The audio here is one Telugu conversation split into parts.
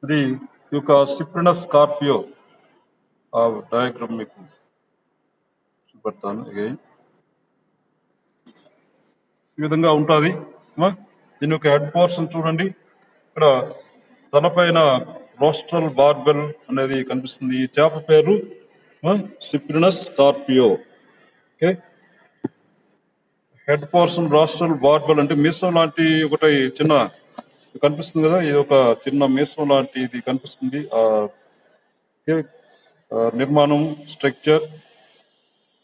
మరి ఈ యొక్క సిప్రినస్ స్కార్పియో ఆ డయాగ్రామ్ మీకు చూపెడతాను again. ఈ విధంగా ఉంటుంది. దీని యొక్క హెడ్ పోర్షన్ చూడండి. ఇక్కడ తలపైన రోస్ట్రల్ బార్బెల్ అనేది కనిపిస్తుంది. ఈ చేప పేరు Cyprinus carpio. Okay, head portion rostral barbel అంటే మీసం లాంటి ఒకటి చిన్న కనిపిస్తుంది కదా, ఇది ఒక చిన్న మీసం లాంటి ఇది కనిపిస్తుంది. నిర్మాణం స్ట్రక్చర్.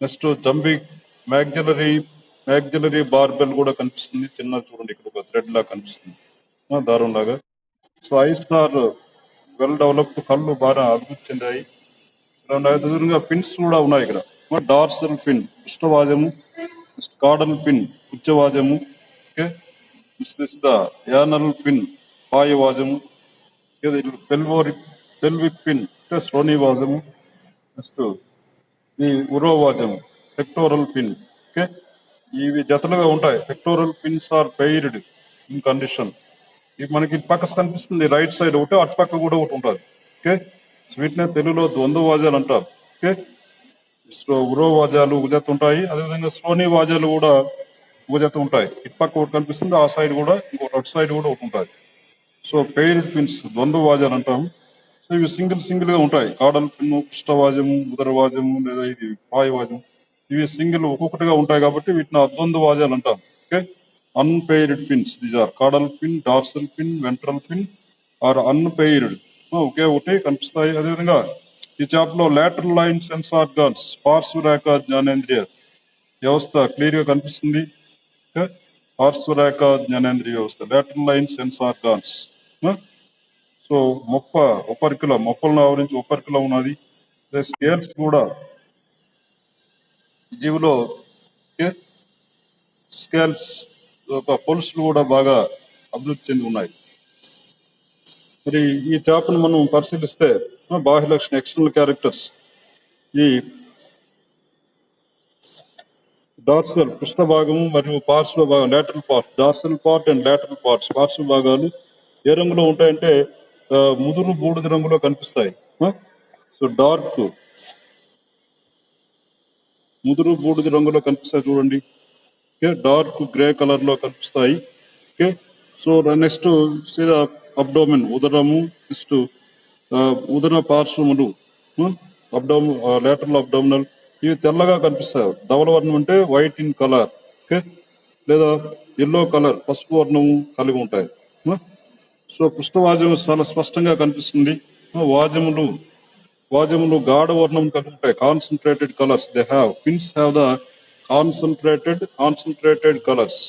నెక్స్ట్ జంబిక్ మ్యాగ్జిలరీ బార్బెల్ కూడా కనిపిస్తుంది. చిన్న చూడండి, ఇక్కడ ఒక థ్రెడ్ లాగా కనిపిస్తుంది, దారం లాగా. So eyes are well developed, కళ్ళు బాగా అభివృద్ధి చెందాయి. ఎదురుగా ఫిన్స్ కూడా ఉన్నాయి ఇక్కడ. డార్సల్ ఫిన్ పృష్ఠవాజము, కాడల్ ఫిన్ ఉచ్చవాజము. ఓకే, యానల్ ఫిన్ పాయవాజము, పెల్విక్ ఫిన్ అంటే శ్రోణివాజము. నెక్స్ట్ ఈ ఉరోవాజము పెక్టోరల్ ఫిన్. ఓకే, ఇవి జతలుగా ఉంటాయి. Pectoral fins are paired in condition. ఇది మనకి పక్క కనిపిస్తుంది రైట్ సైడ్ ఒకటి, అటు పక్క కూడా ఒకటి ఉంటుంది. ఓకే, వీటినే తెలుగులో ద్వంద్వ వాజాలు అంటారు. ఓకే, ఉరో వాజాలు ఒక జత ఉంటాయి, అదేవిధంగా శ్రోణి వాజాలు కూడా ఒక జత ఉంటాయి. ఇటు పక్క ఒకటి కనిపిస్తుంది, ఆ సైడ్ కూడా ఇంకోటి, అటు సైడ్ కూడా ఒకటి ఉంటుంది. సో పెయిర్డ్ ఫిన్స్ ద్వంద్వ వాజాలు అంటాం. సో ఇవి సింగిల్ గా ఉంటాయి. కాడల్ ఫిన్, పృష్ఠవాజము, ఉదరవాజము, లేదా ఇది పాయవాజం, ఇవి సింగిల్ ఒక్కొక్కటిగా ఉంటాయి కాబట్టి వీటిని అద్వంద్వ వాజాలు అంటాం. Okay, unpaired fins, these are caudal fin, dorsal fin, ventral fin are unpaired, ఒకే ఒకటి కనిపిస్తాయి. అదేవిధంగా ఈ చేపలో లాటరల్ లైన్ సెన్స్ ఆర్గాన్స్, పార్శ్వరేఖ జ్ఞానేంద్రియ వ్యవస్థ క్లియర్ గా కనిపిస్తుంది. పార్శ్వరేఖ జ్ఞానేంద్రియ వ్యవస్థ, lateral line sense organs. So మొప్పలను ఆవరించి ఉపరికల ఉన్నది. స్కేల్స్ కూడా జీవులో స్కేల్స్ పొలుసులు కూడా బాగా అభివృద్ధి చెంది ఉన్నాయి. మరి ఈ చేపను మనం పరిశీలిస్తే బాహ్య లక్షణ ఎక్స్టర్నల్ క్యారెక్టర్స్, ఈ డార్సల్ పృష్ఠ భాగము మరియు పార్శ్వ భాగం lateral part, dorsal part and lateral parts, పార్శ్వ భాగాలు ఏ రంగులో ఉంటాయంటే ముదురు బూడిద రంగులో కనిపిస్తాయి. సో ముదురు బూడిద రంగులో కనిపిస్తాయి చూడండి. ఓకే, డార్క్ గ్రే కలర్ లో కనిపిస్తాయి. ఓకే, సో నెక్స్ట్ అబ్డోమెన్ ఉదరము, నెక్స్ట్ ఉదర పార్శ్వములు, లాటరల్ అబ్డోమినల్, ఇవి తెల్లగా కనిపిస్తాయి. ధవల వర్ణం అంటే వైట్ ఇన్ కలర్. ఓకే, లేదా ఎల్లో కలర్ పసుపు వర్ణము కలిగి ఉంటాయి. సో పృష్ఠవాజము చాలా స్పష్టంగా కనిపిస్తుంది. వాజములు గాఢ వర్ణం కలిగి ఉంటాయి, concentrated colours. They have fins have the concentrated colours.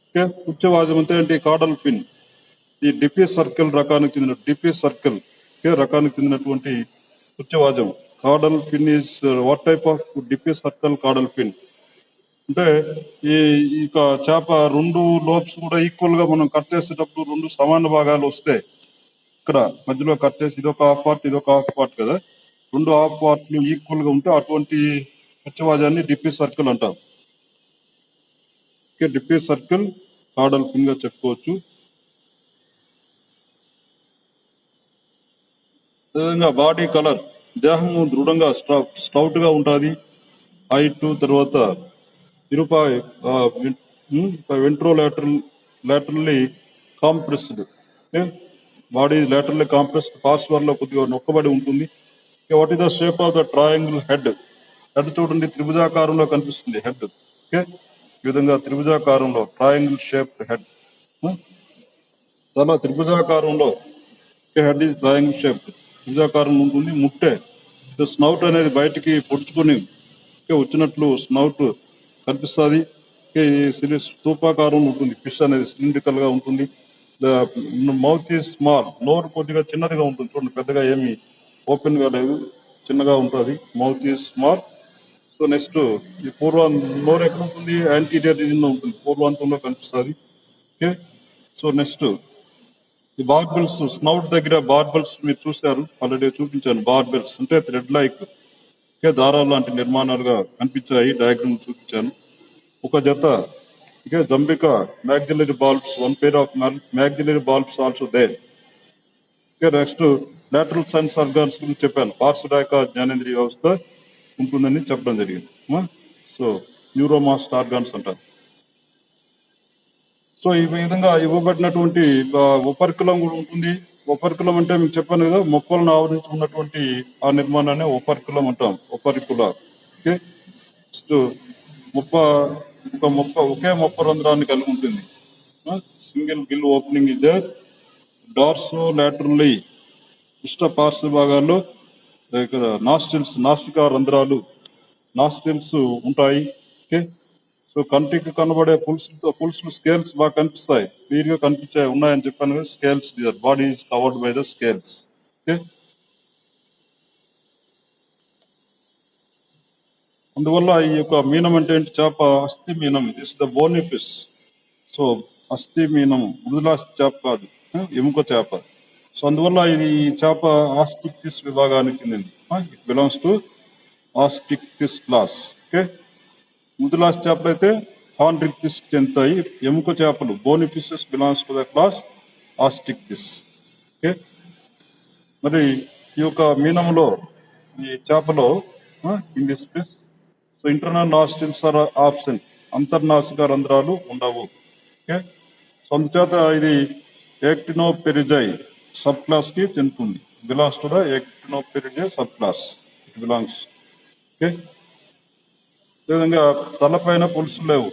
Okay, ఉచ్చవాజం అంటే ఏంటి? కాడల్ ఫిన్, ఈ డిపి సర్కిల్ రకానికి చెందినటువంటి ఉచ్చవాజం. Caudal fin is what type of diphycercal caudal fin అంటే ఈ చేప రెండు లోబ్స్ కూడా ఈక్వల్ గా మనం కట్ చేసేటప్పుడు రెండు సమాన భాగాలు వస్తే, ఇక్కడ మధ్యలో కట్ చేసి ఇదొక హాఫ్ పార్ట్ ఇదొక హాఫ్ పార్ట్ కదా, రెండు హాఫ్ పార్ట్లు ఈక్వల్ గా ఉంటే అటువంటి ఉచ్చవాజాన్ని డిపి సర్కిల్ అంటాం. డిపి సర్కిల్ కాడల్ ఫిన్ గా చెప్పుకోవచ్చు. అదేవిధంగా బాడీ కలర్, దేహము దృఢంగా స్టౌట్ గా ఉంటుంది. హైట్, తర్వాత లాటరల్లీ కాంప్రెస్డ్, బాడీ లాటరల్లీ కాంప్రెస్డ్, పార్శ్వర్లో కొద్దిగా నొక్కబడి ఉంటుంది. What is the shape of the triangle head చూడండి, త్రిభుజాకారంలో కనిపిస్తుంది హెడ్. ఓకే, ఈ విధంగా త్రిభుజాకారంలో ట్రయాంగిల్ షేప్ హెడ్, చాలా త్రిభుజాకారంలో హెడ్ ఈజ్ ట్రయాంగిల్ షేప్, త్రిభుజాకారం ఉంటుంది. ముట్టే స్నౌట్ అనేది బయటికి పొడుచుకొని వచ్చినట్లు స్నౌట్ కనిపిస్తుంది. స్తూపాకారం ఉంటుంది. ఫిష్ అనేది సిలిండ్రికల్ గా ఉంటుంది. మౌత్ ఈజ్ స్మాల్, నోరు కొద్దిగా చిన్నదిగా ఉంటుంది. చూడండి, పెద్దగా ఏమి ఓపెన్ గా లేదు, చిన్నగా ఉంటుంది. Mouth is small. So next ఈ నోరు ఎక్కడ ఉంటుంది? యాంటీరియర్ రీజన్ లో ఉంటుంది, పూర్వాంతంలో కనిపిస్తుంది. ఓకే, సో నెక్స్ట్ ఈ బార్బెల్స్, స్నౌట్ దగ్గర బార్బెల్స్ మీరు చూశారు, ఆల్రెడీ చూపించాను. బార్బెల్స్ అంటే థ్రెడ్ లైక్ దారాలు లాంటి నిర్మాణాలుగా కనిపించాయి, డయాగ్రామ్ చూపించాను. ఒక జత జంబిక maxillary barbels, one pair of maxillary barbels also there. Next lateral sense organs గురించి చెప్పాను. పార్శ్వదాయక జ్ఞానేంద్రియ వ్యవస్థ ఉంటుందని చెప్పడం జరిగింది. సో న్యూరోమాస్ట్ ఆర్గాన్స్ అంటారు. సో ఈ విధంగా ఇవ్వబడినటువంటి ఉపరికులం కూడా ఉంటుంది. ఉపరికులం అంటే మీకు చెప్పాను కదా, మొక్కలను ఆవరించి ఉన్నటువంటి ఆ నిర్మాణాన్ని ఉపరికులం అంటాం. ఉపరికుల. ఓకే. నెక్స్ట్ ముప్ప ఒక మొక్క ఒకే మొప్ప రంధ్రాన్ని కలిగి ఉంటుంది. సింగిల్ గిల్ ఓపెనింగ్ ఇదే డార్సో లాటరల్లీ ఇష్ట పార్శ్వ భాగాల్లో ఇక్కడ నాసికా రంధ్రాలు నాస్ట్రిల్స్ ఉంటాయి. ఓకే. సో కంటికి కనబడే పుల్సులు స్కేల్స్ బాగా కనిపిస్తాయి, క్లియర్ గా ఉన్నాయని చెప్పాను కదా. Scales, body is covered by the scales. Okay. అందువల్ల ఈ యొక్క మీనం అంటే ఏంటి? చేప అస్థి మీనం. This the bony fish. So అస్థి మీనం మృదులాస్థి చేప కాదు, ఎముక చేప. సో అందువల్ల ఇది ఈ చేప ఆస్టిక్టిస్ విభాగానికి చెందింది. It belongs to Osteichthyes class. Okay. మృదులాస్థి చేపలు అయితే హాండ్రిక్టిస్ చెందుతాయి. ఎముక చేపలు bony fishes belongs to the class Osteichthyes. Okay. మరి ఈ యొక్క మీనంలో ఈ చేపలో in this fish so internal nostrils are absent. అంతర్నాసిక రంధ్రాలు ఉండవు. ఓకే. సో అందుచేత ఇది యాక్టినోపెరిజై సబ్ క్లాస్ కి చెందుతుంది. Belongs to the Actinopterygii subclass. It belongs. Okay. అదేవిధంగా తలపైన పులుసులు లేవు.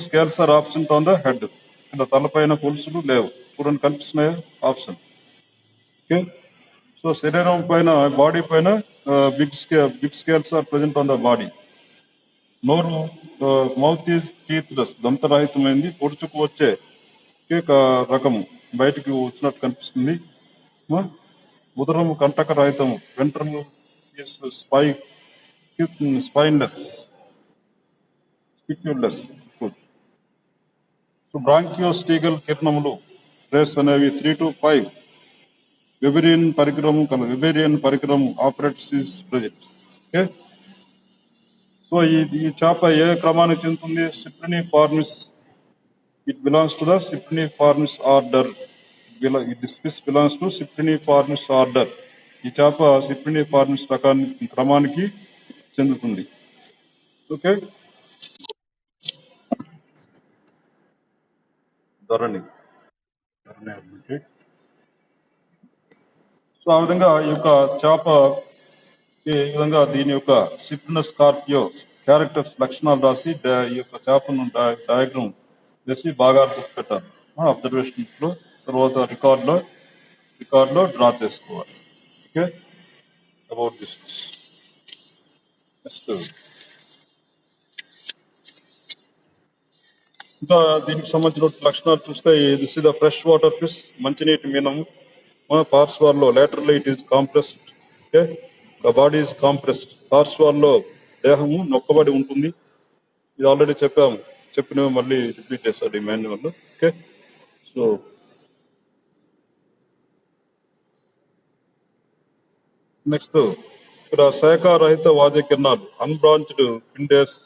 Scales are absent on the head. ఇలా తలపైన పులుసులు లేవు. చూడండి కనిపిస్తున్నాయి ఆప్షన్. ఓకే. సో శరీరం పైన బాడీ పైన big scales are present on the body. నోరు మౌత్ ఈజ్ టీత్లెస్, దంతరహితమైంది, పొడుచుకు వచ్చే రకము బయటికి వచ్చినట్టు కనిపిస్తుంది. ఉదరము కంటక రహితము, ventral spineless, spiculeless. So branchiostegal కిరణములు రేస్ అనేవి 3 to 5 వెబేరియన్ పరికరం apparatus is present. Okay. So ఈ చేప ఏ క్రమానికి చెందుతుంది? Cypriniformes. It belongs to the Cypriniformes order. This fish belongs to Cypriniformes order. ఈ చేప సిప్రినిఫార్మిస్ క్రమానికి చెందుతుంది. ఓకే. ధరణి. సో ఆ విధంగా ఈ యొక్క చేప ఈ విధంగా దీని యొక్క సిప్రినస్ స్కార్పియో క్యారెక్టర్స్ లక్షణాలు రాసి ఈ యొక్క చేపను డయాగ్రామ్ వేసి బాగా గుర్తుపెట్టాలి. అబ్జర్వేషన్స్ లో తర్వాత రికార్డులో డ్రా చేసుకోవాలి. ఓకే. About this. నెక్స్ట్ ఇంకా దీనికి సంబంధించిన లక్షణాలు చూస్తే this is the fresh water fish, మంచినీటి మీనము. పార్శ్వాల్లో laterally it is compressed. Okay. The body is compressed. పార్శ్వాల్లో దేహము నొక్కబడి ఉంటుంది. ఇది ఆల్రెడీ చెప్పినవి మళ్ళీ రిపీట్ చేస్తాడు ఈ మాన్యువల్. ఓకే. సో నెక్స్ట్ ఇక్కడ శాఖారహిత వాద్య కిరణాలు అన్బ్రాంచ్డ్ పిండేస్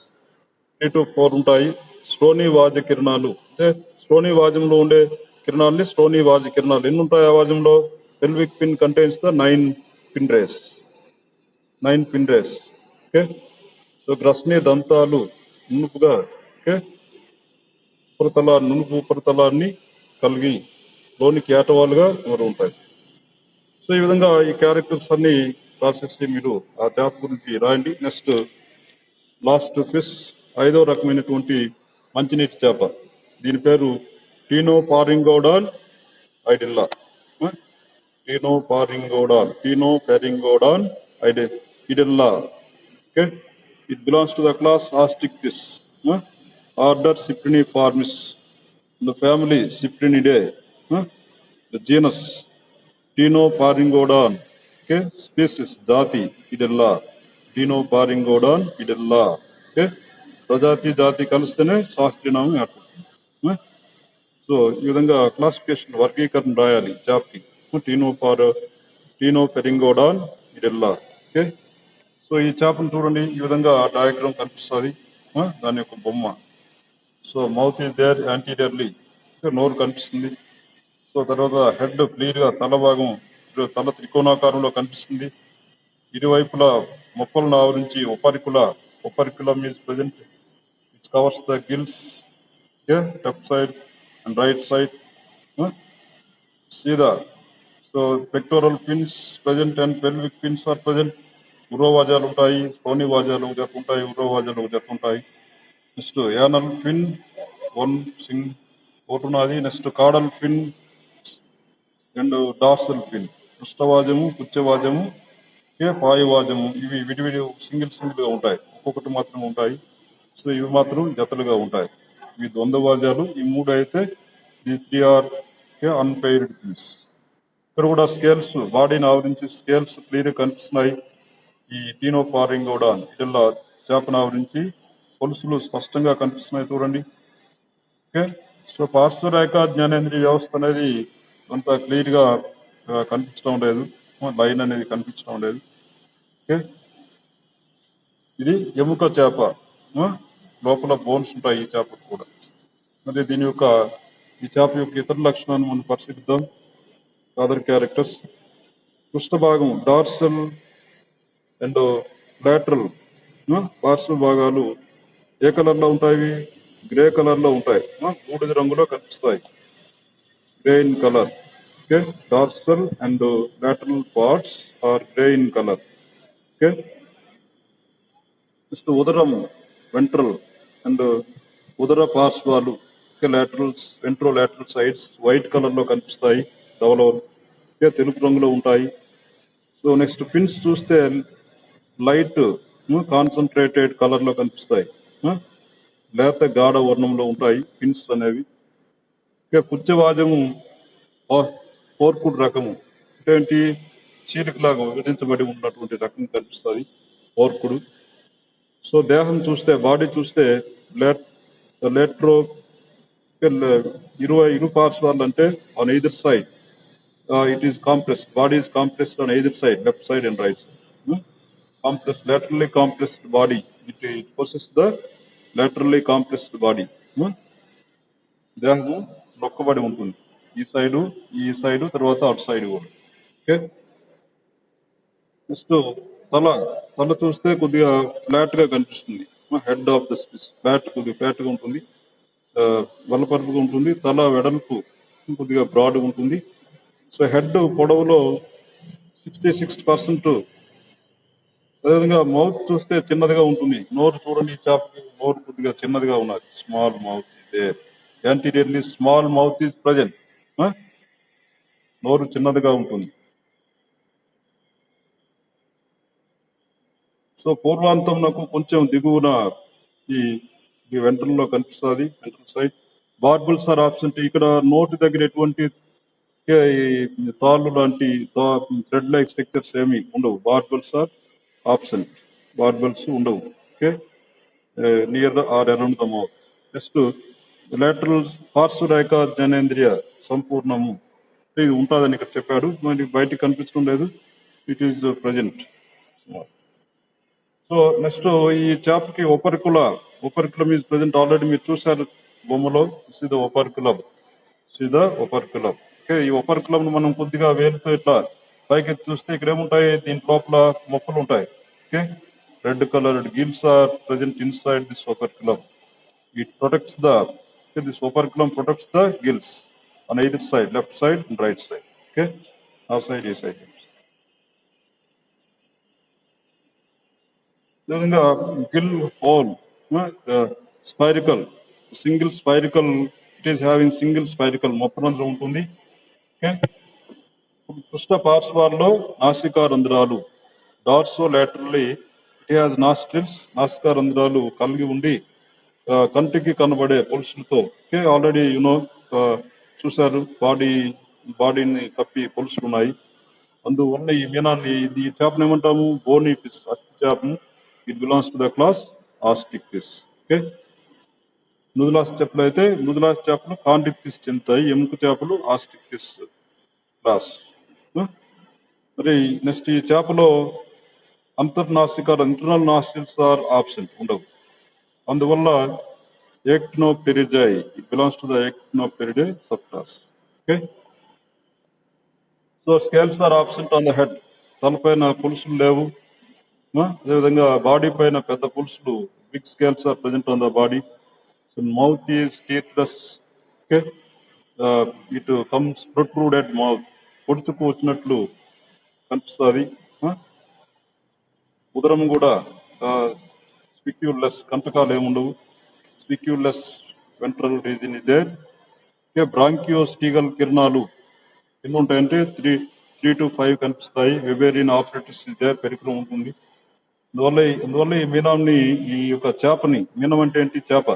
3 to 4 ఉంటాయి. శ్రోణి వాద్య కిరణాలు అంటే శ్రోణి వాద్యంలో ఉండే కిరణాలని శ్రోణి వాద్య కిరణాలు ఎన్ని ఉంటాయి ఆ వాద్యంలో? Pelvic fin contains the 9 pinrays. Okay. So గ్రస్ని దంతాలు నునుపుగా, ఓకే, నునుపు ఉపరితలాన్ని కలిగి లోనికి ఏటవాలుగా ఉంటాయి. సో ఈ విధంగా ఈ క్యారెక్టర్స్ అన్ని రాసేసి మీరు ఆ చేప గురించి రాయండి. నెక్స్ట్ లాస్ట్ ఫిష్ 5వ రకమైనటువంటి మంచినీటి చేప. దీని పేరు Ctenopharyngodon idella. Ctenopharyngodon idella. Okay. It belongs to the class Osteichthyes, order Cypriniformes, the family Cyprinidae, the genus Ctenopharyngodon. Okay. Species జాతి ఇడెల్లా, టీనోపారింగోడాన్ ఇడెల్లా. ఓకే. ప్రజాతి జాతి కలిస్తేనే శాస్త్రీయనామం ఏర్పడుతుంది. సో ఈ విధంగా క్లాసిఫికేషన్ వర్గీకరణ రాయాలి చేపకి. టీనోపెరింగోడాన్ ఇడెల్లా. ఓకే. సో ఈ చేపను చూడండి, ఈ విధంగా డయాగ్రామ్ కనిపిస్తుంది, దాని యొక్క బొమ్మ. సో మౌత్ ఈజ్ దేర్ యాంటీరియర్లీ, నోరు కనిపిస్తుంది. సో తర్వాత హెడ్ క్లియర్గా తల భాగం తల త్రికోణాకారంలో కనిపిస్తుంది. ఇరువైపులా మొక్కలను ఆవరించి operculum is present, which covers the gills, left side and right side. See the so pectoral fins present and pelvic fins are present. ఉరోవాజాలు ఉంటాయి, శ్రోణి వాజాలు జరుపుకుంటాయి, ఉరోవాజాలు జరుపుకుంటాయి. నెక్స్ట్ యానల్ ఫిన్ ఒకటి ఉన్నది. Next caudal fin and dorsal fin, పృష్ఠవాజము, పుచ్చవాజము, పాయువాజము. ఇవి విడివిడి సింగిల్గా ఉంటాయి, ఒక్కొక్కటి మాత్రం ఉంటాయి. సో ఇవి మాత్రం జతలుగా ఉంటాయి. ఇవి ద్వంద్వవాజాలు. ఈ మూడు అయితే ఈ 3 ఆర్ అన్పెయిర్డ్ ఫిన్స్. ఇక్కడ కూడా స్కేల్స్, బాడీని ఆవరించి స్కేల్స్ క్లియర్గా కనిపిస్తున్నాయి. ఈ టీనోపారింగోడాన్ ఇట్లా చేపను ఆవరించి పొలుసులు స్పష్టంగా కనిపిస్తున్నాయి చూడండి. ఓకే, సో పార్శ్వరేఖ జ్ఞానేంద్రియ వ్యవస్థ అనేది అంత క్లియర్గా కనిపించడం లేదు, లైన్ అనేది కనిపించడం లేదు. ఓకే, ఇది ఎముక చేప, లోపల బోన్స్ ఉంటాయి ఈ చేపకు కూడా. మరి ఈ చేప యొక్క ఇతర లక్షణాన్ని మనం పరిశీలిద్దాం. Other characters. పృష్ఠభాగం డార్సల్ అండ్ లాటరల్ పార్శ్వ భాగాలు ఏ కలర్లో ఉంటాయి? గ్రే కలర్లో ఉంటాయి, బూడిద రంగులో కనిపిస్తాయి, grey in colour. Okay, dorsal and lateral parts are grey in colour. Okay, next ఉదరము వెంట్రల్ అండ్ ఉదర పార్శ్వాలు, లాటరల్స్, వెంట్రోలాటరల్ సైడ్స్ వైట్ కలర్లో కనిపిస్తాయి, ధవలవలు తెలుపు రంగులో ఉంటాయి. సో నెక్స్ట్ ఫిన్స్ చూస్తే లైట్ కాన్సన్ట్రేటెడ్ కలర్లో కనిపిస్తాయి, లేత గాఢ వర్ణంలో ఉంటాయి ఫిన్స్ అనేవి. పుచ్చవాజము పోర్కుడ్ రకము, ఏంటి చీలికలాగా విభజించబడి ఉన్నటువంటి రకం కనిపిస్తుంది, పోర్కుడు. సో దేహం చూస్తే, బాడీ చూస్తే లెట్రో ఇరు పార్శ్వాలు అంటే on either side it is compressed, body is compressed on either side, left side and right side. Compressed, laterally compressed body. It possesses the laterally compressed body. దేహము నొక్కబడి ఉంటుంది, ఈ సైడు తర్వాత అటు సైడ్ కూడా. ఓకే, నెక్స్ట్ తల చూస్తే కొద్దిగా ఫ్లాట్గా కనిపిస్తుంది. హెడ్ ఆఫ్ ద స్పిస్ కొద్దిగా ఫ్లాట్గా ఉంటుంది, వల్లపరుపుగా ఉంటుంది. తల వెడల్పు కొద్దిగా బ్రాడ్గా ఉంటుంది. సో హెడ్ పొడవులో 66%. అదేవిధంగా మౌత్ చూస్తే చిన్నదిగా ఉంటుంది. నోరు చూడండి, ఈ చేపకి నోరు కొద్దిగా చిన్నదిగా ఉన్నది, స్మాల్ మౌత్ ఇదే. యాంటీరియర్లీ స్మాల్ మౌత్ ఈజ్ ప్రజెంట్, నోరు చిన్నదిగా ఉంటుంది. సో పూర్వాంతం నాకు కొంచెం దిగువన ఈ వెంట్రల్లో కనిపిస్తుంది, ventral side. Barbels are absent. ఇక్కడ నోటి దగ్గర ఎటువంటి తాళ్ళు లాంటి థ్రెడ్ లైక్ స్ట్రక్చర్స్ ఏమి ఉండవు. బార్బుల్స్ ఆర్ ఆబ్సెంట్, బార్బుల్స్ ఉండవు. Okay, near the are around the mouth. Next lateral పార్శ్వరేఖ జ్ఞానేంద్రియ సంపూర్ణము, ఇది ఉంటుందని ఇక్కడ చెప్పాడు, మరి బయటికి కనిపించడం లేదు. It is present. So next ఈ చేపకి ఓపర్కులం ఈజ్ ప్రజెంట్. ఆల్రెడీ మీరు చూసారు బొమ్మలో. సీదా ఓపర్కులం. ఓకే, ఈ ఓపర్కులం మనం కొద్దిగా వేలుతో ఇట్లా పైకి చూస్తే ఇక్కడ ఏముంటాయి, దీని లోపల మొక్కలు ఉంటాయి. Okay, red coloured gills are present inside this operculum. It protects this operculum protects the gills on either side, left side and right side. Okay, our side, A side. Then the gill hole, spiracle, single spiracle. It is having single spiracle. మొప్పరంధ్రం ఉంటుంది. ఓకే, పృష్ఠ పార్శ్వాల్లో నాసికా రంధ్రాలు, డార్సో లాటరల్లీ ఇట్ హ్యాస్ నాస్ట్రిల్స్, నాసికా రంధ్రాలు కలిగి ఉండి కంటికి కనబడే పొలుసులతో. ఓకే, ఆల్రెడీ చూసారు, బాడీని కప్పి పొలుసులు ఉన్నాయి. అందువల్ల ఈ మీనాన్ని, ఈ చేపను ఏమంటాము? బోనీ ఫిష్, అస్థి చేపను. It belongs to the class Osteichthyes. Okay, నుదులాస్ చేపలు కాండిక్ ఫిష్ చెందుతాయి. ఎముక చేపలు ఆస్టిక్ ఫిష్ క్లాస్. మరి నెక్స్ట్ ఈ చేపలో ఇంటర్నల్ నాస్టిల్స్ ఆర్ ఆబ్సెంట్, ఉండవు. అందువల్ల Echinopteridae, it belongs to the Echinopteridae subclass. Okay, so scales are absent on the head, తలపైన పులుసులు లేవు. అదేవిధంగా బాడీ పైన పెద్ద పులుసులు, big scales are present on the body. So mouth is teethless. Okay, it comes protruded mouth, పొడుచుకు వచ్చినట్లు కనిపిస్తుంది. ఉదరం కూడా స్పిక్యూల్లెస్, కంటకాలు ఏముండవు. స్పిక్యూల్లెస్ వెంట్రల్ రీజన్ ఇదే. ఓకే, బ్రాంకియోస్టీగల్ కిరణాలు ఎన్ని ఉంటాయంటే 3 to 5 కనిపిస్తాయి. వెబేరియన్ ఆపరేటర్స్ ఇదే పెరికరం ఉంటుంది. అందువల్ల ఈ మీనాన్ని, ఈ యొక్క చేపని, మీనం అంటే ఏంటి? చేప.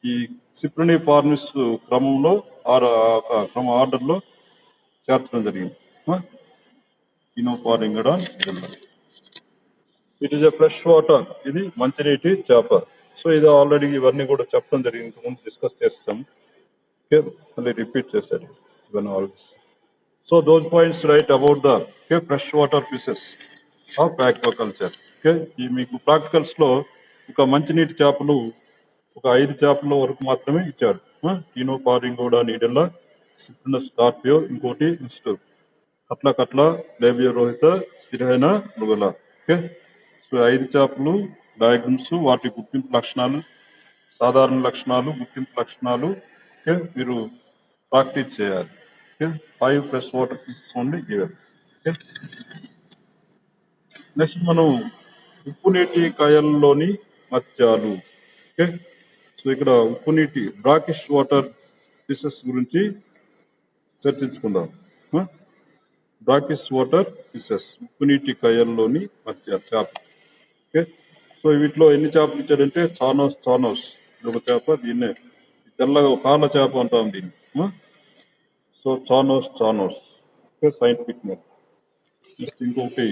ఈ సిప్రిని ఫార్మిస్ క్రమంలో క్రమ ఆర్డర్లో చేర్చడం జరిగింది. Ctenopharyngodon. It is a fresh water, ఇది మంచినీటి చేప. సో ఇది ఆల్రెడీ ఇవన్నీ కూడా చెప్పడం జరిగింది, ముందు డిస్కస్ చేస్తాం. ఓకే, మళ్ళీ రిపీట్ చేశారు ఇవన్నీ always. So those points write about the fresh water fishes of aquaculture. Okay, ఈ మీకు ప్రాక్టికల్స్లో ఒక మంచినీటి చేపలు ఒక 5 చేపల వరకు మాత్రమే ఇచ్చాడు. ఇనోఫారింగోడా, నీడెల్లా, సిప్రినస్ స్కార్పియో, ఇంకోటి కట్ల లేబియో రోహిత, స్థిరైన మృగల. ఓకే, సో 5 చేపలు, డయాగ్రమ్స్, వాటి గుర్తింపు లక్షణాలు, సాధారణ లక్షణాలు, గుర్తింపు లక్షణాలు. ఓకే, మీరు ప్రాక్టీస్ చేయాలి. Okay, 5 fresh water fishes only given. Okay, next మనం ఉప్పు నీటి కాయల్లోని మత్స్యాలు. ఓకే, సో ఇక్కడ ఉప్పు నీటి బ్రాకిష్ వాటర్ ఫిషెస్ గురించి చర్చించుకుందాం. బ్రాకిష్ వాటర్ ఫిషెస్, ఉప్పు నీటి కాయల్లోని మత్స్య చేప. ఓకే, సో వీటిలో ఎన్ని చేపలు ఇచ్చాడంటే చానోస్ ఇది ఒక చేప, దీన్నే తెల్లగా కాళ్ళ చేప అంటాం దీన్ని. So Chanos. Okay, scientific name. Next ఇంకొకటి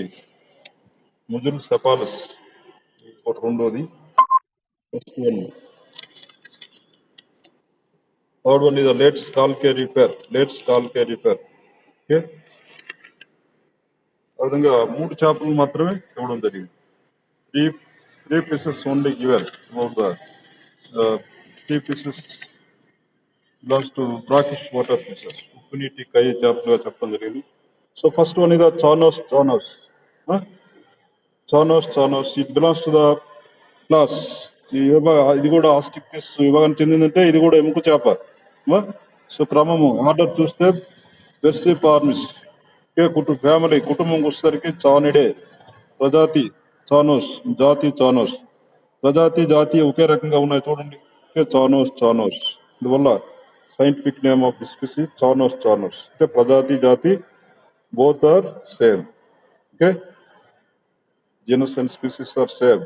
ముజుల్ సెపాలస్, ఇంకోటి రెండోది. నెక్స్ట్ వన్, థర్డ్ వన్ ఇది లేట్స్ కాల్కేరిఫెర్. ఓకే, ఆ విధంగా 3 చేపలు మాత్రమే ఇవ్వడం జరిగింది. Three pieces only given about the 3 pieces belongs to brackish water fishes, ఉప్పు నీటి కయ్య చేపలుగా చెప్పడం జరిగింది. సో ఫస్ట్ వన్ ఇది Chanos, it belongs to the class. ఇది కూడా ఆస్టిక్టిస్ విభాగానికి చెందిందంటే ఇది కూడా ఎముక చేప. సో క్రమము ఆర్డర్ చూస్తే వెర్సిపార్మిస్. ఫ్యామిలీ కుటుంబం వచ్చేసరికి చానిడే, ప్రజాతి చానోస్, జాతి ఒకే రకంగా ఉన్నాయి చూడండి. Okay, Chanos. అందువల్ల scientific name of the species Chanos. అంటే ప్రజాతి, జాతి both are same. Okay, genus and species are same.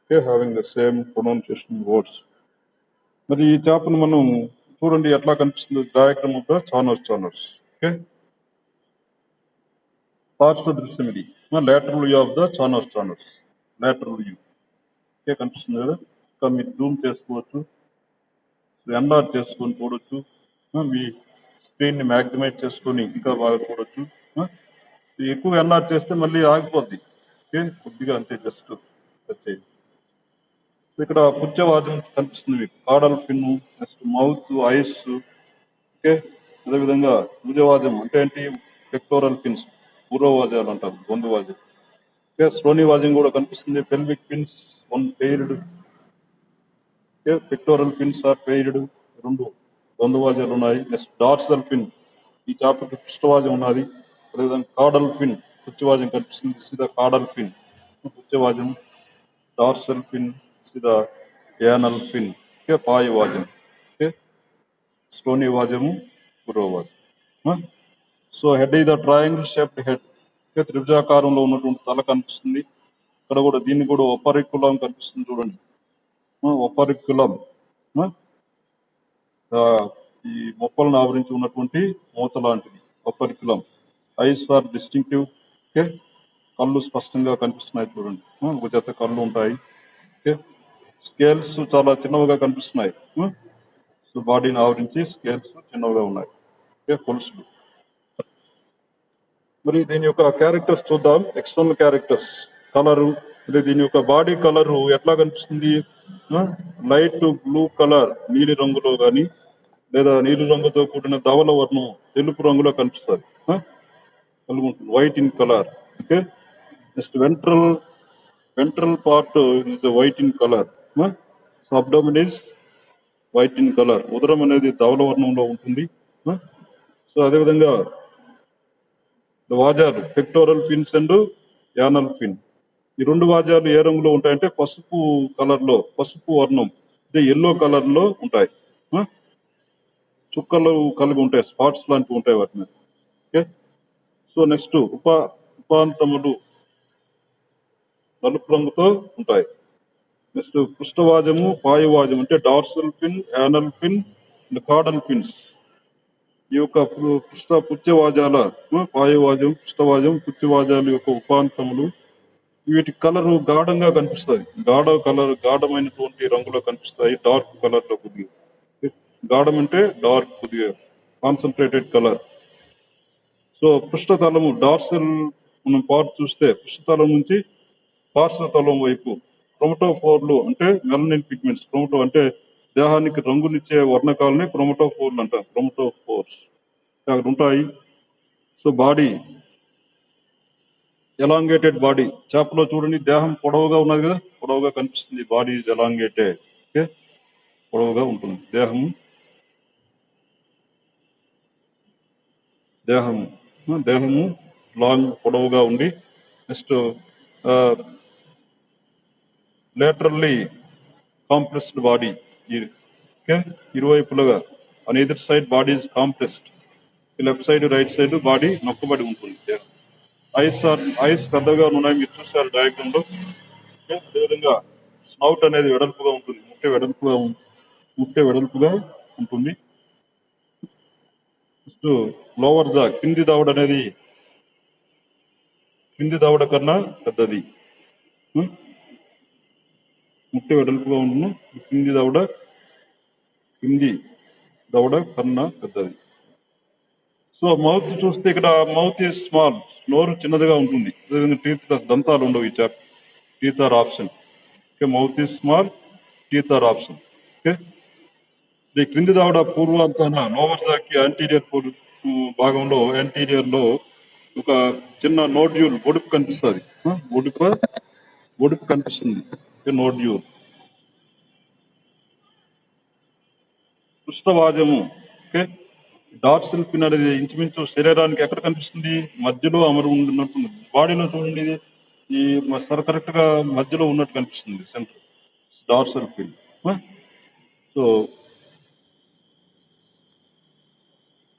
Okay, having the same pronunciation words. మరి ఈ చేపను మనం చూడండి ఎట్లా కనిపిస్తుంది diagram of the Chanos. Okay, పార్శ్వ దృశ్యం ఇది. Lateral view of the Chanos, lateral view. Okay, కనిపిస్తుంది కదా. ఇంకా మీరు జూమ్ చేసుకోవచ్చు, ఎన్లార్జ్ చేసుకొని చూడొచ్చు. మీ స్క్రీన్ని మ్యాగ్నిమైజ్ చేసుకొని ఇంకా బాగా చూడొచ్చు. ఎక్కువ ఎన్లార్జ్ చేస్తే మళ్ళీ ఆగిపోద్ది. ఓకే, కొద్దిగా అంతే, జస్ట్ వచ్చేది. ఇక్కడ పుచ్చవాదం కనిపిస్తుంది మీకు, caudal fin, next mouth, eyes. Okay, అదేవిధంగా భుజవాదం అంటే ఏంటి? పెక్టోరల్ ఫిన్స్, పూర్వవాద్యాలు అంటారు, బొందువాద్యం. ఓకే, శ్రోణివాద్యం కూడా కనిపిస్తుంది. Pelvic fins, one paired. Okay, pectoral fins are paired, 2 బొందువాద్యాలు ఉన్నాయి. నెక్స్ట్ డార్సల్ ఫిన్, ఈ చేపకి పృష్ఠవాద్యం ఉన్నది. అదేవిధంగా కాడల్ ఫిన్, పుచ్చవాద్యం కనిపిస్తుంది. సీదా కాడల్ ఫిన్, పుచ్చవాద్యం. డార్సల్ ఫిన్, సీదా యానల్ ఫిన్. ఓకే, పాయువాద్యం. ఓకే, శ్రోణివాద్యము, పురోవాద్యం. సో హెడ్ ఇది ట్రయాంగిల్ షేప్డ్ హెడ్. ఓకే, త్రిభుజాకారంలో ఉన్నటువంటి తల కనిపిస్తుంది. ఇక్కడ కూడా దీన్ని కూడా ఒపరికులం కనిపిస్తుంది చూడండి. ఒపరికులం, ఈ మొప్పలను ఆవరించి ఉన్నటువంటి మూత లాంటిది operculum. Eyes are distinctive. Okay, కళ్ళు స్పష్టంగా కనిపిస్తున్నాయి చూడండి. ఒక జత కళ్ళు ఉంటాయి. ఓకే, స్కేల్స్ చాలా చిన్నవిగా కనిపిస్తున్నాయి. సో బాడీని ఆవరించి స్కేల్స్ చిన్నవిగా ఉన్నాయి. ఓకే, కొలుసులు. మరి దీని యొక్క క్యారెక్టర్స్ చూద్దాం. External characters, colour. దీని యొక్క బాడీ కలరు ఎట్లా కనిపిస్తుంది? లైట్ బ్లూ కలర్, నీలి రంగులో కానీ, లేదా నీలి రంగుతో కూడిన ధవల వర్ణం, తెలుపు రంగులో కనిపిస్తుంది. కలిగి ఉంటుంది, white in colour. Okay, next ventral part is white in colour. So abdomen is white in colour. ఉదరం అనేది ధవల వర్ణంలో ఉంటుంది. సో అదేవిధంగా వాజాలు pectoral fins and anal fin. ఈ రెండు వాజాలు ఏ రంగులో ఉంటాయంటే పసుపు కలర్లో, పసుపు వర్ణం అంటే ఎల్లో కలర్లో ఉంటాయి. చుక్కలు కలిగి ఉంటాయి, స్పాట్స్ లాంటివి ఉంటాయి వాటి మీద. ఓకే, సో నెక్స్ట్ ఉపాంతములు నలుపు రంగుతో ఉంటాయి. నెక్స్ట్ పృష్ఠవాజము, పాయువాజం అంటే dorsal fin, anal fin and caudal fins. ఈ యొక్క పుత్యవాజాల పాయువాజం, పృష్ఠవాజం, పుత్యవాజాల యొక్క ఉపాంతములు. వీటి కలరు గాఢంగా కనిపిస్తుంది, గాఢమైనటువంటి రంగులో కనిపిస్తాయి, డార్క్ కలర్ లో కొద్దిగా. గాఢం అంటే డార్క్, కొద్దిగా కాన్సన్ట్రేటెడ్ కలర్. సో పృష్ఠతలము డార్సల్ మనం పార్ట్ చూస్తే పృష్ఠతలం నుంచి పార్శ్వతలం వైపు క్రోమటోఫోర్లు అంటే మెలనిన్ పిగ్మెంట్స్. క్రోమటో అంటే దేహానికి రంగునిచ్చే వర్ణకాలని క్రోమటోఫోర్లు అంటారు. క్రోమటోఫోర్స్ అక్కడ ఉంటాయి. So body elongated body. చేపలో చూడండి దేహం పొడవుగా ఉన్నది కదా, పొడవుగా కనిపిస్తుంది. Body is elongated. ఓకే, పొడవుగా ఉంటుంది దేహము. దేహము లాంగ్, పొడవుగా ఉండి next laterally compressed body. Okay, ఇరువైపులుగా on either side body is compressed. Left side right side body నొక్కబడి ఉంటుంది దేహం. ఐస్ పెద్దగా ఉన్నాయి, మీరు చూసారు డయాగ్రామ్ లో. అదేవిధంగా స్నౌట్ అనేది వెడల్పుగా ఉంటుంది, ముట్టె వెడల్పుగా ఉంటుంది. నెక్స్ట్ లోవర్ జా, కింది దవడ అనేది కింది దవడ కన్నా పెద్దది. ముట్టె వెడల్పుగా ఉంటుంది, కింది దవడ కన్నా పెద్దది. సో మౌత్ చూస్తే ఇక్కడ మౌత్ ఈజ్ స్మాల్, నోరు చిన్నదిగా ఉంటుంది. టీత్ దంతాలు ఉండవు. ఈ chop teeth are absent. Okay, mouth is small, teeth are absent. Okay, ఈ క్రింది దవడ పూర్వాంతాన లోవర్ జాకి యాంటీరియర్ భాగంలో యాంటీరియర్ లో ఒక చిన్న నోడ్యూల్ ఒడుపు కనిపిస్తుంది. ఒడుపు కనిపిస్తుంది, నోడ్యూల్. పృష్ఠవాజము. ఓకే, డార్సల్ ఫిన్ అనేది ఇంచుమించు శరీరానికి ఎక్కడ కనిపిస్తుంది, మధ్యలో అమరు ఉన్నట్టు. బాడీలో చూడండి, ఇది ఈ కరెక్ట్ గా మధ్యలో ఉన్నట్టు కనిపిస్తుంది, సెంటర్ డార్సల్ ఫిన్. సో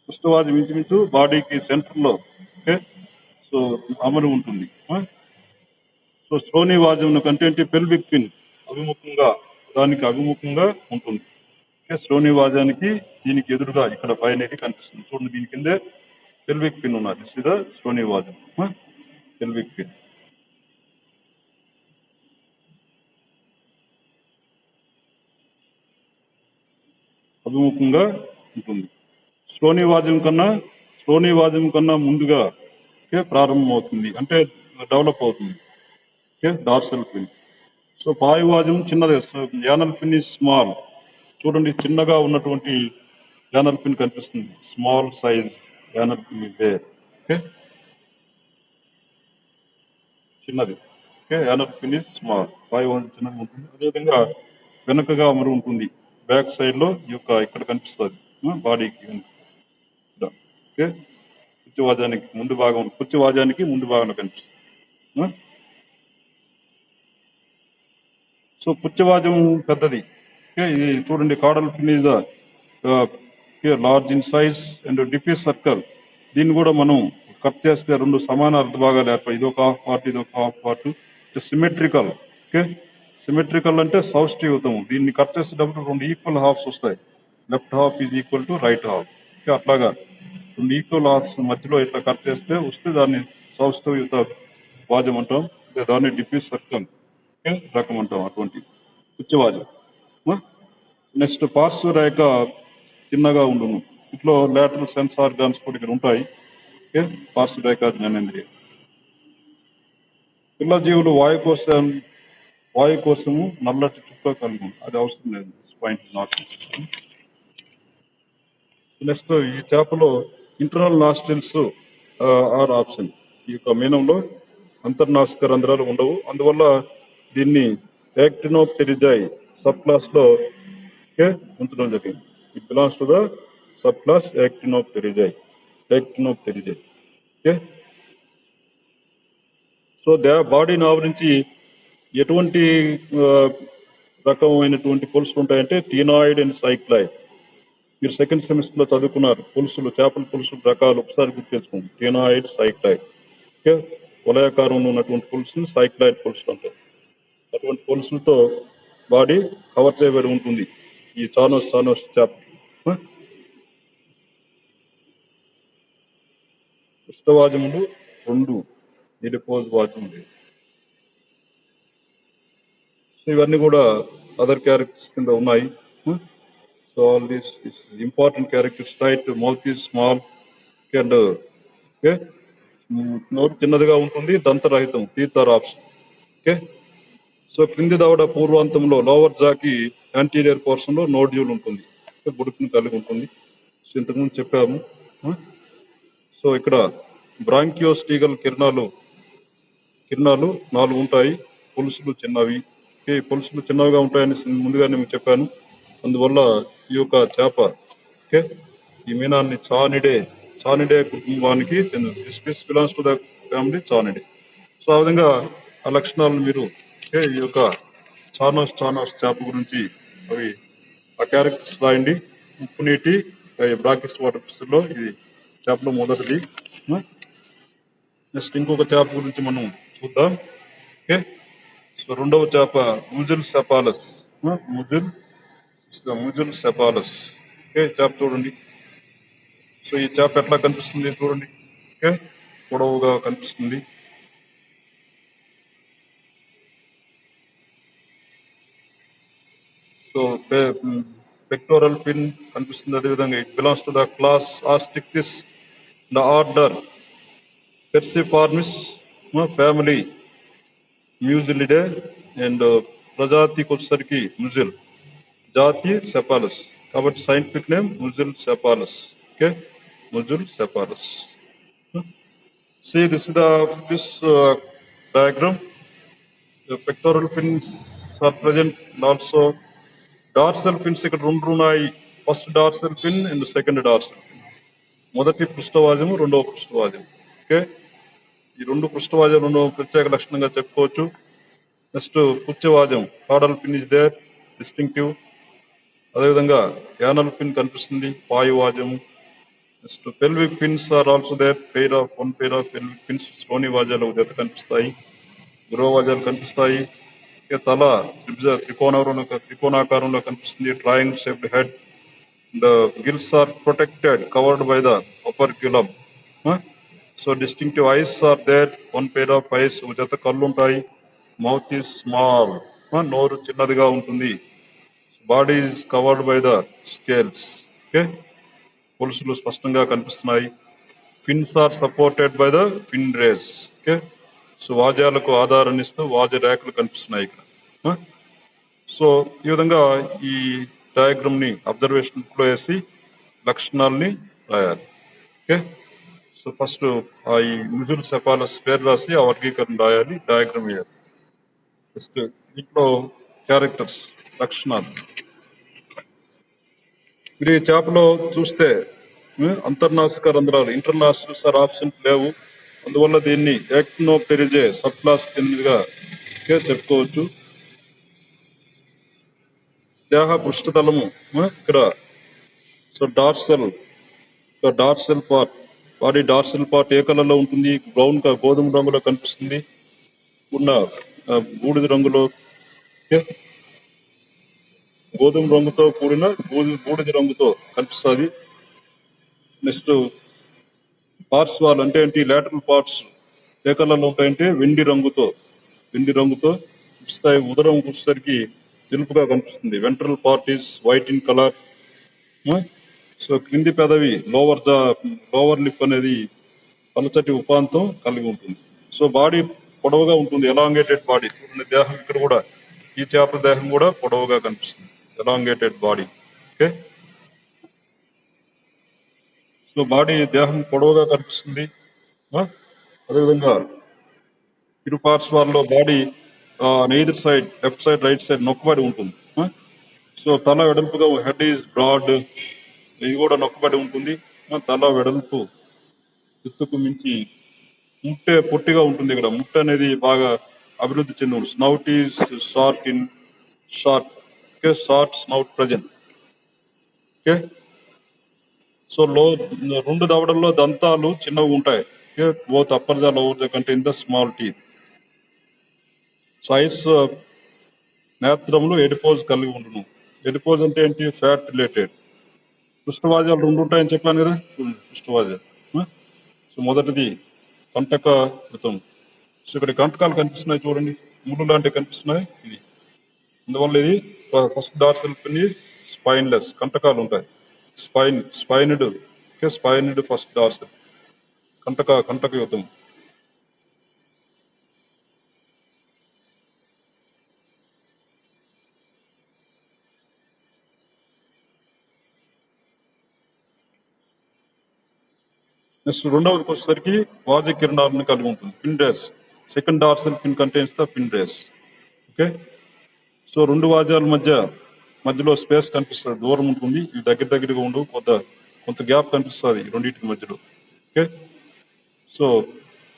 పృష్ఠవాజం ఇంచుమించు బాడీకి సెంటర్ లో, ఓకే, సో అమరు ఉంటుంది. సో శ్రోణివాజం కంటే పెల్విక్ ఫిన్ దానికి అభిముఖంగా ఉంటుంది. శ్రోణివాజానికి దీనికి ఎదురుగా ఇక్కడ పైన కనిపిస్తుంది చూడండి, దీని కిందే పెల్విక్ ఫిన్ ఉన్నది. దిస్ ఇస్ ద శ్రోణివాజం, పెల్విక్ ఫిన్. అభిముఖంగా ఉంటుంది. శ్రోణివాజం కన్నా ముందుగా ప్రారంభం అవుతుంది, అంటే డెవలప్ అవుతుంది. డార్సల్ ఫిన్. సో పాయువాజం చిన్నది, యానల్ ఫిన్ ఇస్ స్మాల్. చూడండి, చిన్నగా ఉన్నటువంటి యానల్ ఫిన్ కనిపిస్తుంది, small size anal fin is there. Okay, చిన్నది. Okay, anal fin is small, పాయువాజం చిన్నగా ఉంటుంది. అదేవిధంగా వెనకగా అమరు ఉంటుంది, బ్యాక్ సైడ్ లో ఇక్కడ కనిపిస్తుంది బాడీకి. ఓకే, పుత్యవాజానికి ముందు భాగంలో కనిపిస్తుంది. సో పుత్యవాజం పెద్దది. ఇది చూడండి, caudal fin is large in size and diffuse circle. దీన్ని కూడా మనం కట్ చేస్తే రెండు సమాన అర్ధ భాగాలు ఏర్పడి, ఇది ఒక హాఫ్ పార్ట్, ఇది ఒక half part. Symmetrical. Okay, symmetrical అంటే సౌష్ఠీయుతం. దీన్ని కట్ చేసేటప్పుడు రెండు ఈక్వల్ హాఫ్స్ వస్తాయి. Left half is equal to right half. Okay, అట్లాగా రెండు ఈక్వల్ హాఫ్స్ మధ్యలో ఇట్లా కట్ చేస్తే దాన్ని సౌష్ఠవయుత వాజం అంటాం, దాన్ని డిఫ్యూజ్ సర్కిల్ రకం అంటాం, అటువంటి పుత్యవాజం. నెక్స్ట్ పార్శ్వ రేఖ చిన్నగా ఉండును. ఇట్లో లాటరల్ సెన్స్ ఆర్గాన్స్ కూడా ఇక్కడ ఉంటాయి. ఓకే, పార్శ్వ రేఖ జ్ఞానేంద్రియం. పిల్ల జీవులు వాయుకోశము నల్లటి చుక్క కలిగి, అది అవసరం లేదు, పాయింట్ నాట్. నెక్స్ట్ ఈ చేపలో ఇంటర్నల్ నాస్ట్రిల్స్ ఆర్ ఆప్షన్. ఈ యొక్క మీనంలో అంతర్నాసిక రంధ్రాలు ఉండవు. అందువల్ల దీన్ని యాక్టినోప్టెరిజాయ్ సబ్ క్లాస్ లో ఉంచడం జరిగింది. It belongs to the subclass actinopterygii. Okay. So బాడీని ఆవరించి ఎటువంటి ఆ, రకమైనటువంటి పులుసులు ఉంటాయంటే టీనాయిడ్ అండ్ సైక్లాయిడ్. మీరు సెకండ్ సెమిస్టర్ లో చదువుకున్నారు పులుసులు, చేపల పులుసులు రకాలు ఒకసారి గుర్తు తెచ్చుకోండి. Ctenoid, cycloid. ఓకే. వలయాకారంలో ఉన్నటువంటి పులుసుని సైక్లాయిడ్ పులుసులు అంటారు. అటువంటి పులుసులతో బాడీ కవర్ చేయబడి ఉంటుంది ఈ చానోస్ చేప. పృష్ఠవాజములు 2, నిలిపోజ్ వాజములు. సో ఇవన్నీ కూడా అదర్ క్యారెక్టర్స్ కింద ఉన్నాయి. So all these important characters. Right, mouth is small and okay, నోరు చిన్నదిగా ఉంటుంది, దంతరహితం, teeth are absent. Okay. So క్రింది దవడ పూర్వాంతంలో లోవర్ జాకి యాంటీరియర్ పోర్షన్ లో నోడ్యూల్ ఉంటుంది, బుడుకుని కలిగి ఉంటుంది. సో ఇంతకుముందు చెప్పాము. సో ఇక్కడ బ్రాంకియోస్టీగల్ కిరణాలు 4 ఉంటాయి. పులుసులు చిన్నవి. పులుసులు చిన్నవిగా ఉంటాయని ముందుగానే మీకు చెప్పాను. అందువల్ల ఈ యొక్క చేప ఓకే ఈ మీనాన్ని చానిడే కుటుంబానికి చెందింది. Species belongs to the family Chanidae. So ఆ విధంగా ఆ లక్షణాలను మీరు ఈ యొక్క చానోస్ చేప గురించి అవి ఆ క్యారెక్టర్స్ రాయండి. ఉప్పు నీటి బ్రాకిస్ వాటర్ లో ఇది చేపలో మొదటిది. నెక్స్ట్ ఇంకొక చేప గురించి మనం చూద్దాం. ఓకే. సో రెండవ చేప ముజుల్ సెపాలస్. ముజుల్ సెపాలస్. ఓకే, చేప చూడండి. సో ఈ చేప ఎట్లా కనిపిస్తుంది చూడండి. ఓకే, పొడవుగా కనిపిస్తుంది. సో పెక్టోరల్ ఫిన్ కనిపిస్తుంది. అదేవిధంగా it belongs to the class Osteichthyes, the order Perciformes, family Mugilidae, and ప్రజాతికి వచ్చేసరికి ముజిల్, జాతి సెపాలస్. కాబట్టి scientific name Mugil cephalus. Okay, Mugil cephalus. See, this is this diagram. The pectoral fins are present, and also dorsal fins ఇక్కడ 2 ఉన్నాయి. First dorsal fin and second dorsal fin. మొదటి పృష్ఠవాజము, రెండవ పృష్ఠవాజము. ఓకే, ఈ 2 పృష్ఠవాజాలు ప్రత్యేక లక్షణంగా చెప్పుకోవచ్చు. నెక్స్ట్ పుచ్చవాజం, caudal fin is there, distinctive. అదేవిధంగా యానల్ ఫిన్ కనిపిస్తుంది, పాయువాజము. Next pelvic fins are also there, one pair of pelvic fins. లోని వాజాలు జత కనిపిస్తాయి, గురవాజాలు కనిపిస్తాయి. తల త్రికోణాకారంలో కనిపిస్తుంది, triangle shaped head. The gills are protected, covered by the operculum. So distinctive eyes are there, one pair of eyes, ఒక జత కళ్ళు ఉంటాయి. మౌత్ ఈజ్ స్మాల్, నోరు చిన్నదిగా ఉంటుంది. Body is covered by the scales. Okay, పులుసులు స్పష్టంగా కనిపిస్తున్నాయి. Fins are supported by the fin rays. Okay, so వాజాలకు ఆధారాన్ని ఇస్తూ వాజ రేఖలు కనిపిస్తున్నాయి ఇక్కడ. సో ఈ విధంగా ఈ డయాగ్రామ్ ని అబ్జర్వేషన్ లో వేసి లక్షణాలని రాయాలి. ఓకే. సో ఫస్ట్ ఈ ముజుల్ సెపాలస్ పేరు రాసి ఆ వర్గీకరణ రాయాలి, డయాగ్రామ్ వేయాలి. నెక్స్ట్ దీంట్లో క్యారెక్టర్స్, లక్షణాలు. మీరు ఈ చేపలో చూస్తే అంతర్నాసిక రంధ్రాలు, ఇంటర్నాసికల్స్ ఆర్ ఆప్షన్స్ లేవు. అందువల్ల దీన్ని యాక్టినోప్టెరిజే సబ్ క్లాస్ కిందగా చెప్పుకోవచ్చు. దేహ పృష్ఠతలము ఇక్కడ. So dorsal part, body dorsal part A colour లో ఉంటుంది? బ్రౌన్ గోధుమ రంగులో కనిపిస్తుంది. ఉన్న బూడిద రంగులో, గోధుమ రంగుతో కూడిన బూడిద రంగుతో కనిపిస్తుంది. నెక్స్ట్ పార్ట్స్ వాల్ అంటే ఏంటి? లాటరల్ పార్ట్స్ ఏ కలర్లో ఉంటాయంటే వెండి రంగుతో కనిపిస్తాయి. ఉదరం వచ్చేసరికి తెలుపుగా కనిపిస్తుంది. Ventral part is white in colour. So క్రింది పెదవి, లోవర్ లిప్ అనేది పలచటి ఉపాంతం కలిగి ఉంటుంది. సో బాడీ పొడవుగా ఉంటుంది, ఎలాంగేటెడ్ బాడీ. చూడండి, దేహం ఇక్కడ కూడా, ఈ చేపల దేహం కూడా పొడవుగా కనిపిస్తుంది, elongated body. Okay, so body దేహం పొడవుగా కనిపిస్తుంది. అదేవిధంగా ఇరు పార్శ్వాల్లో body either side left side right side నొక్కబడి ఉంటుంది. సో తల వెడల్పుగా హెడ్ ఈజ్ బ్రాడ్, ఇది కూడా నొక్కబడి ఉంటుంది. తల వెడల్పు ఎత్తుకు మించి ముట్టె పొట్టిగా ఉంటుంది. ఇక్కడ ముట్టె అనేది బాగా అభివృద్ధి చెంది. Snout is short in short, okay, short snout present, okay. So రెండు దవడల్లో దంతాలు చిన్నవి ఉంటాయి. Both upper the lower the contain the small teeth. Size నేత్రములు ఎడిపోజ్ కలిగి ఉండును. ఎడిపోజ్ అంటే ఏంటి? Fat related. పృష్ఠవాజాలు రెండు ఉంటాయని చెప్పాను కదా, పృష్ఠవాజాలు. సో మొదటిది కంటక కృతం. సో ఇక్కడ కంటకాలు కనిపిస్తున్నాయి చూడండి, ముళ్ళు లాంటివి కనిపిస్తున్నాయి. ఇది అందువల్ల ఇది first dorsal fin is spineless, కంటకాలు ఉంటాయి. Spined, okay, spined first dorsal, కంటకయుతం. నెక్స్ట్ రెండవదికి వచ్చేసరికి వాజ కిరణాలను కలిగి ఉంటుంది. Fin rays, second dorsal fin contains the fin rays, okay. So రెండు వాజాల మధ్యలో స్పేస్ కనిపిస్తుంది, దూరం ఉంటుంది. ఇవి దగ్గరగా ఉండు, కొంత గ్యాప్ కనిపిస్తుంది రెండింటి మధ్యలో, okay. So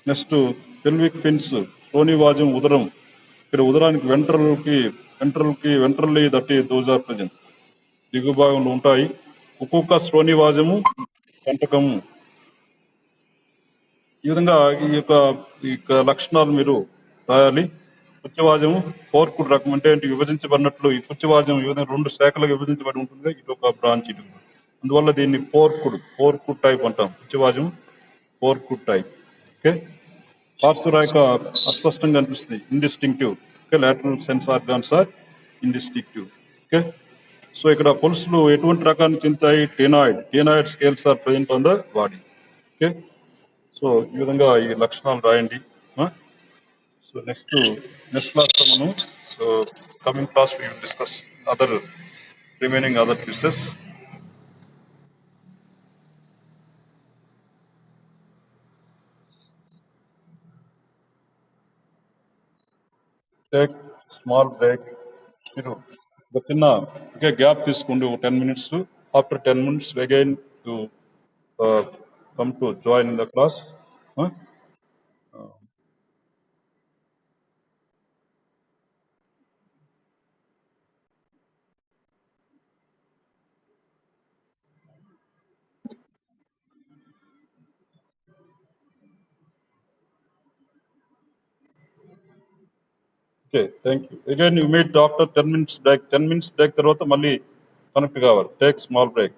next pelvic fins, సోని వాజం ఉదరం. ఇక్కడ ఉదరానికి ventrally that those are present, దిగు భాగంలో ఉంటాయి. ఒక్కొక్క శ్రోణివాజము కంటకము. ఈ విధంగా ఈ యొక్క లక్షణాలు మీరు రాయాలి. పుచ్చవాజము ఫోర్కుడ్ రకం అంటే విభజించబడినట్లు ఈ పుచ్చవాజం ఈ విధంగా రెండు శాఖలుగా విభజించబడి ఉంటుంది. ఇది ఒక బ్రాంచ్, ఇది. అందువల్ల దీన్ని ఫోర్కుడ్ టైప్ అంటాం. పుచ్చవాజం ఫోర్కుడ్ టైప్, ఓకే. పార్శ్వరేఖ అస్పష్టంగా అనిపిస్తుంది, indistinctive, okay. Lateral sense organs are indistinctive, okay. So ఇక్కడ పులుసులు ఎటువంటి రకాన్ని చెందుతాయి? Ctenoid scales are present on the body, okay. So ఈ విధంగా ఈ లక్షణాలు రాయండి. సో నెక్స్ట్ క్లాస్లో మనం coming class we will discuss remaining other pieces. Take small break. మీరు ఒక చిన్న గ్యాప్ తీసుకోండి, ఒక 10 minutes. After 10 minutes again to come to join in the class. Okay, thank you. Again you meet after 10 minutes break. 10 minutes break తర్వాత మళ్ళీ కనెక్ట్ కావాలి. Take small break.